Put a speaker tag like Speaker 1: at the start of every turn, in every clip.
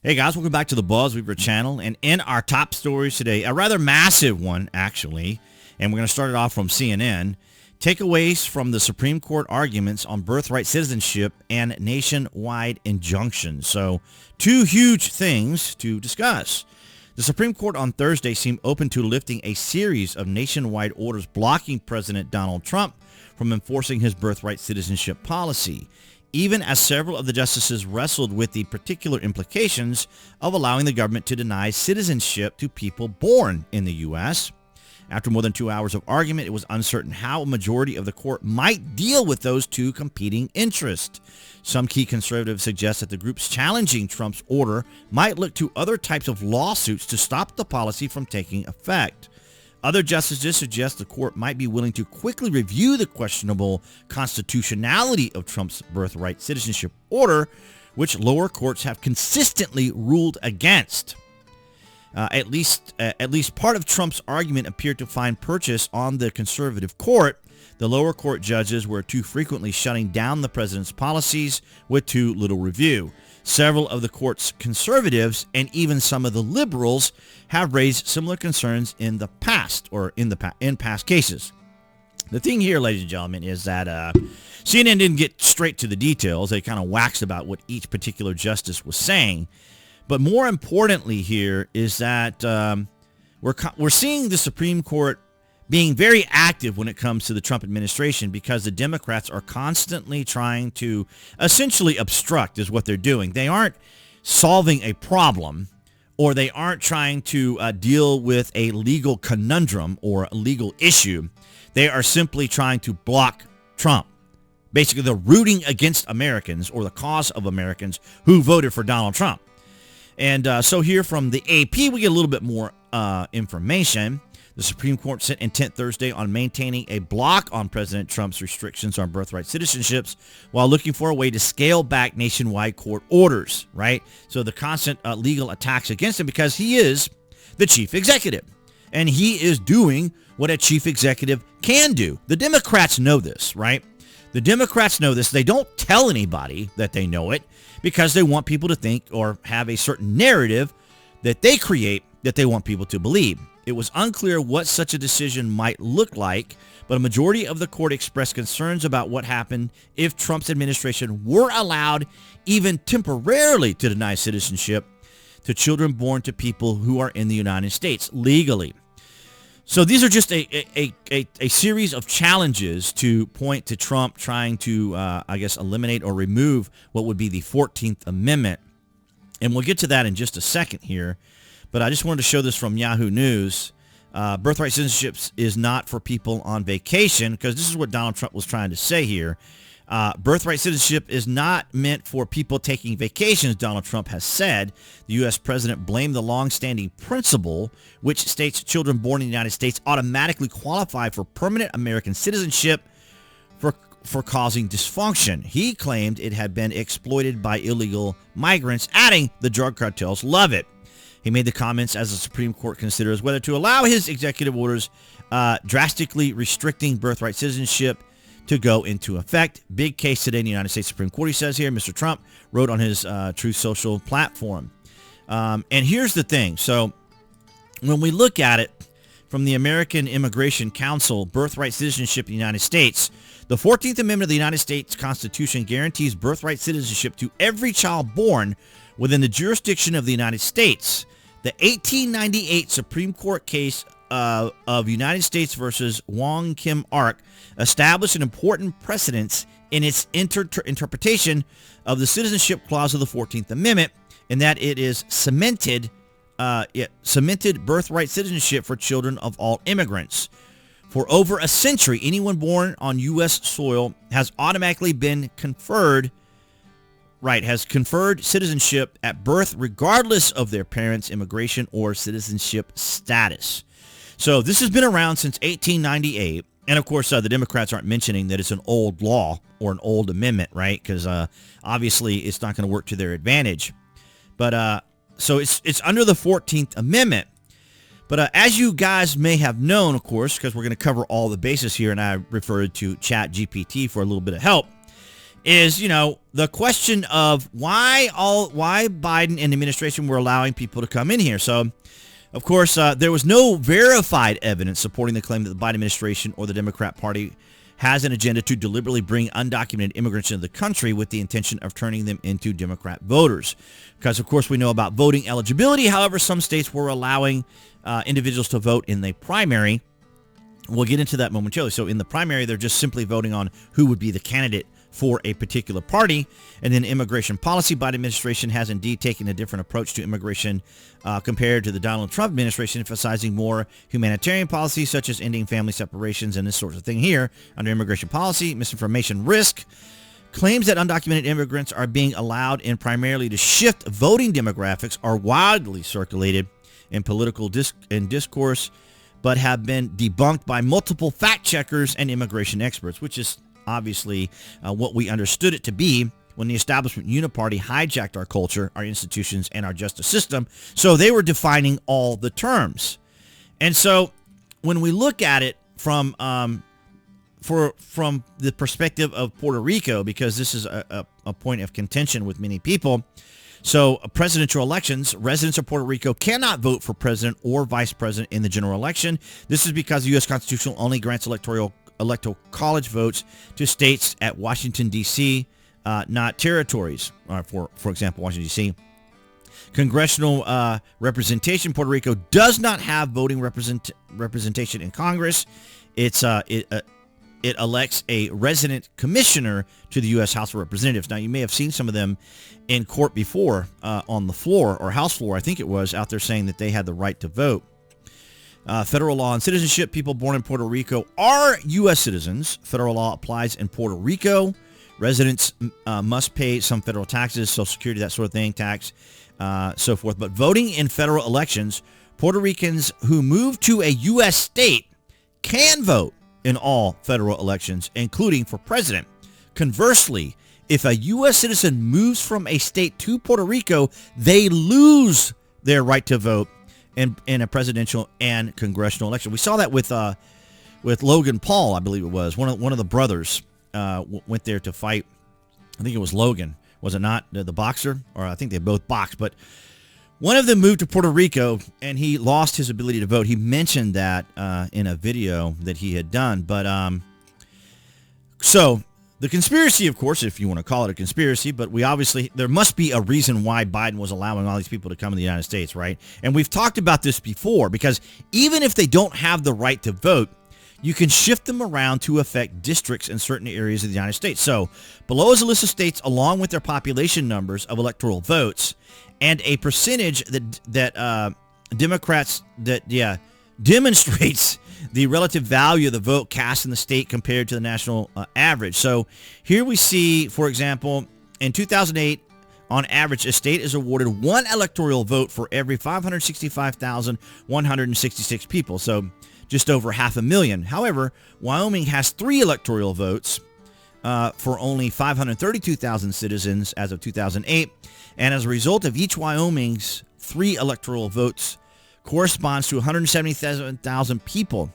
Speaker 1: Hey guys, welcome back to the BuzWeaver channel, and in our top stories today, a rather massive one actually, and we're going to start it off from CNN. Takeaways from the Supreme Court arguments on birthright citizenship and nationwide injunctions. So, two huge things to discuss. The Supreme Court on Thursday seemed open to lifting a series of nationwide orders blocking President Donald Trump from enforcing his birthright citizenship policy, even as several of the justices wrestled with the particular implications of allowing the government to deny citizenship to people born in the U.S. After more than 2 hours of argument, it was uncertain how a majority of the court might deal with those two competing interests. Some key conservatives suggest that the groups challenging Trump's order might look to other types of lawsuits to stop the policy from taking effect. Other justices suggest the court might be willing to quickly review the questionable constitutionality of Trump's birthright citizenship order, which lower courts have consistently ruled against. At least part of Trump's argument appeared to find purchase on the conservative court. The lower court judges were too frequently shutting down the president's policies with too little review. Several of the court's conservatives and even some of the liberals have raised similar concerns in the past, or in past cases. The thing here, ladies and gentlemen, is that CNN didn't get straight to the details. They kind of waxed about what each particular justice was saying. But more importantly here is that we're seeing the Supreme Court being very active when it comes to the Trump administration, because the Democrats are constantly trying to essentially obstruct is what they're doing. They aren't solving a problem, or they aren't trying to deal with a legal conundrum or a legal issue. They are simply trying to block Trump. Basically, they're rooting against Americans or the cause of Americans who voted for Donald Trump. And so here from the AP, we get a little bit more information. The Supreme Court set intent Thursday on maintaining a block on President Trump's restrictions on birthright citizenships while looking for a way to scale back nationwide court orders, right? So the constant legal attacks against him, because he is the chief executive, and he is doing what a chief executive can do. The Democrats know this, right? The Democrats know this. They don't tell anybody that they know it because they want people to think or have a certain narrative that they create that they want people to believe. It was unclear what such a decision might look like, but a majority of the court expressed concerns about what happened if Trump's administration were allowed even temporarily to deny citizenship to children born to people who are in the United States legally. So these are just a series of challenges to point to Trump trying to, eliminate or remove what would be the 14th Amendment. And we'll get to that in just a second here. But I just wanted to show this from Yahoo News. Birthright citizenship is not for people on vacation, because this is what Donald Trump was trying to say here. Birthright citizenship is not meant for people taking vacations, Donald Trump has said. The U.S. president blamed the long-standing principle, which states children born in the United States automatically qualify for permanent American citizenship, for causing dysfunction. He claimed it had been exploited by illegal migrants, adding the drug cartels love it. He made the comments as the Supreme Court considers whether to allow his executive orders drastically restricting birthright citizenship to go into effect. Big case today in the United States Supreme Court, he says here. Mr. Trump wrote on his Truth Social platform. And here's the thing. So when we look at it from the American Immigration Council, birthright citizenship in the United States, the 14th Amendment of the United States Constitution guarantees birthright citizenship to every child born within the jurisdiction of the United States. The 1898 Supreme Court case of United States versus Wong Kim Ark established an important precedence in its interpretation of the citizenship clause of the 14th Amendment, in that it is cemented birthright citizenship for children of all immigrants. For over a century, anyone born on U.S. soil has automatically been conferred citizenship at birth, regardless of their parents' immigration or citizenship status. So this has been around since 1898. And of course, the Democrats aren't mentioning that it's an old law or an old amendment, right? Because obviously it's not going to work to their advantage. But so it's under the 14th Amendment. But as you guys may have known, of course, because we're going to cover all the bases here, and I referred to ChatGPT for a little bit of help, is, the question of why Biden and the administration were allowing people to come in here. So, of course, there was no verified evidence supporting the claim that the Biden administration or the Democrat Party has an agenda to deliberately bring undocumented immigrants into the country with the intention of turning them into Democrat voters. Because, of course, we know about voting eligibility. However, some states were allowing individuals to vote in the primary. We'll get into that momentarily. So in the primary, they're just simply voting on who would be the candidate for a particular party. And then immigration policy, Biden administration has indeed taken a different approach to immigration compared to the Donald Trump administration, emphasizing more humanitarian policies such as ending family separations and this sort of thing here. Under immigration policy, misinformation risk, claims that undocumented immigrants are being allowed in primarily to shift voting demographics are widely circulated in political discourse, but have been debunked by multiple fact checkers and immigration experts, which is obviously what we understood it to be when the establishment uniparty hijacked our culture, our institutions, and our justice system. So they were defining all the terms. And so when we look at it from the perspective of Puerto Rico, because this is a point of contention with many people, so presidential elections, residents of Puerto Rico cannot vote for president or vice president in the general election. This is because the U.S. Constitution only grants electoral college votes to states at Washington, D.C., not territories. For example, Washington, D.C. Congressional representation, Puerto Rico does not have voting representation in Congress. It elects a resident commissioner to the U.S. House of Representatives. Now, you may have seen some of them in court before on the floor, or House floor, I think it was, out there saying that they had the right to vote. Federal law and citizenship. People born in Puerto Rico are U.S. citizens. Federal law applies in Puerto Rico. Residents must pay some federal taxes, Social Security, that sort of thing, tax, so forth. But voting in federal elections, Puerto Ricans who move to a U.S. state can vote in all federal elections, including for president. Conversely, if a U.S. citizen moves from a state to Puerto Rico, they lose their right to vote in a presidential and congressional election. We saw that with Logan Paul, I believe it was. One of the brothers went there to fight. I think it was Logan. Was it not the boxer? Or I think they both boxed. But one of them moved to Puerto Rico, and he lost his ability to vote. He mentioned that in a video that he had done. But so the conspiracy, of course, if you want to call it a conspiracy, but there must be a reason why Biden was allowing all these people to come to the United States, right? And we've talked about this before, because even if they don't have the right to vote, you can shift them around to affect districts in certain areas of the United States. So below is a list of states along with their population numbers of electoral votes and a percentage that Democrats demonstrates the relative value of the vote cast in the state compared to the national average. So here we see, for example, in 2008, on average, a state is awarded one electoral vote for every 565,166 people. So just over 500,000. However, Wyoming has 3 electoral votes for only 532,000 citizens as of 2008. And as a result of each Wyoming's 3 electoral votes corresponds to 177,000 people.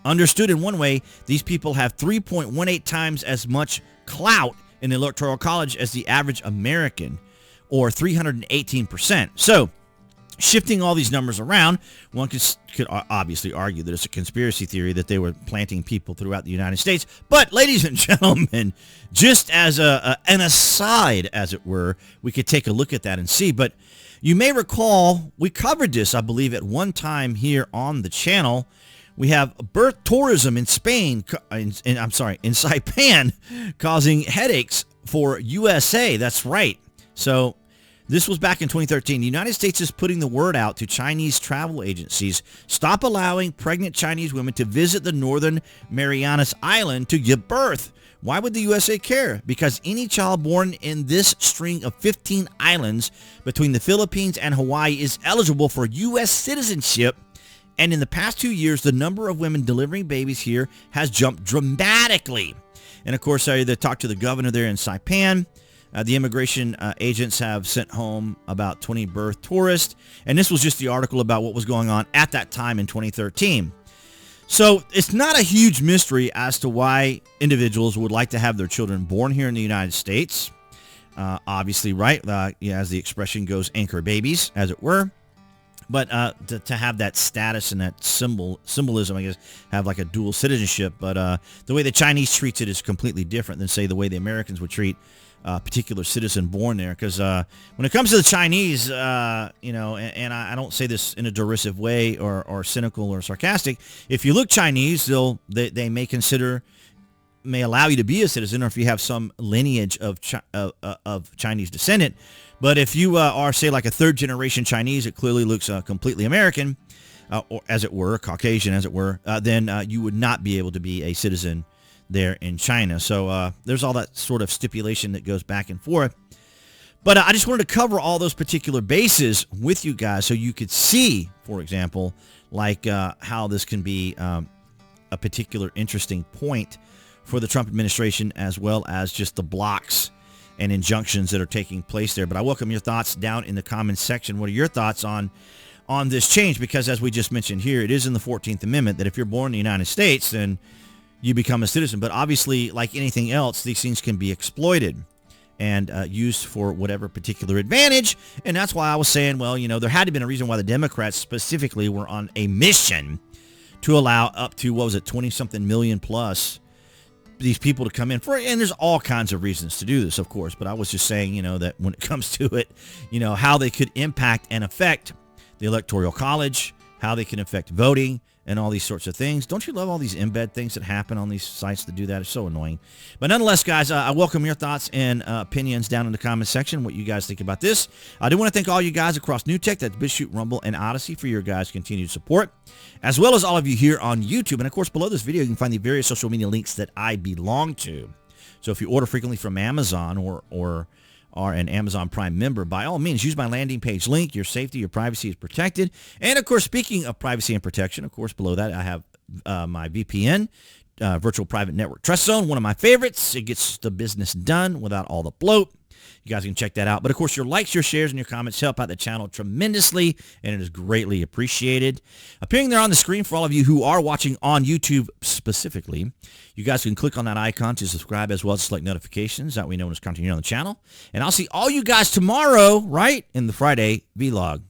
Speaker 1: Understood in one way, these people have 3.18 times as much clout in the Electoral College as the average American, or 318%. So, shifting all these numbers around, one could obviously argue that it's a conspiracy theory that they were planting people throughout the United States. But, ladies and gentlemen, just as an aside, as it were, we could take a look at that and see. But you may recall, we covered this, I believe, at one time here on the channel. We have birth tourism in Spain, in Saipan, causing headaches for USA. That's right. So this was back in 2013. The United States is putting the word out to Chinese travel agencies. Stop allowing pregnant Chinese women to visit the Northern Marianas Island to give birth. Why would the USA care? Because any child born in this string of 15 islands between the Philippines and Hawaii is eligible for U.S. citizenship. And in the past 2 years, the number of women delivering babies here has jumped dramatically. And of course, they talked to the governor there in Saipan. The immigration agents have sent home about 20 birth tourists. And this was just the article about what was going on at that time in 2013. So it's not a huge mystery as to why individuals would like to have their children born here in the United States. Obviously, right? As the expression goes, anchor babies, as it were. But to have that status and that symbolism, I guess, have like a dual citizenship. But the way the Chinese treats it is completely different than, say, the way the Americans would treat a particular citizen born there. Because when it comes to the Chinese, and I don't say this in a derisive way or cynical or sarcastic, if you look Chinese, they may allow you to be a citizen, or if you have some lineage of Chinese descendant. But if you are, say, like a third-generation Chinese, it clearly looks completely American, or as it were, Caucasian, as it were, then you would not be able to be a citizen there in China. So there's all that sort of stipulation that goes back and forth. But I just wanted to cover all those particular bases with you guys so you could see, for example, like how this can be a particular interesting point for the Trump administration, as well as just the blocks and injunctions that are taking place there. But I welcome your thoughts down in the comments section. What are your thoughts on this change? Because as we just mentioned here, it is in the 14th Amendment that if you're born in the United States, then you become a citizen. But obviously, like anything else, these things can be exploited and used for whatever particular advantage. And that's why I was saying, well, there had to have been a reason why the Democrats specifically were on a mission to allow up to, 20-something million plus these people to come in for, and there's all kinds of reasons to do this, of course, but I was just saying, that when it comes to it, how they could impact and affect the Electoral College, how they can affect voting, and all these sorts of things. Don't you love all these embed things that happen on these sites that do that? It's so annoying. But nonetheless, guys, I welcome your thoughts and opinions down in the comment section, what you guys think about this. I do want to thank all you guys across New Tech, that's BitChute, Rumble, and Odyssey, for your guys' continued support, as well as all of you here on YouTube. And, of course, below this video, you can find the various social media links that I belong to. So if you order frequently from Amazon or are an Amazon Prime member, by all means, use my landing page link. Your safety, your privacy is protected. And, of course, speaking of privacy and protection, of course, below that, I have my VPN, Virtual Private Network Trust Zone, one of my favorites. It gets the business done without all the bloat. You guys can check that out. But, of course, your likes, your shares, and your comments help out the channel tremendously, and it is greatly appreciated. Appearing there on the screen for all of you who are watching on YouTube specifically, you guys can click on that icon to subscribe, as well as select notifications. That way you know when it's content here on the channel. And I'll see all you guys tomorrow, right, in the Friday vlog.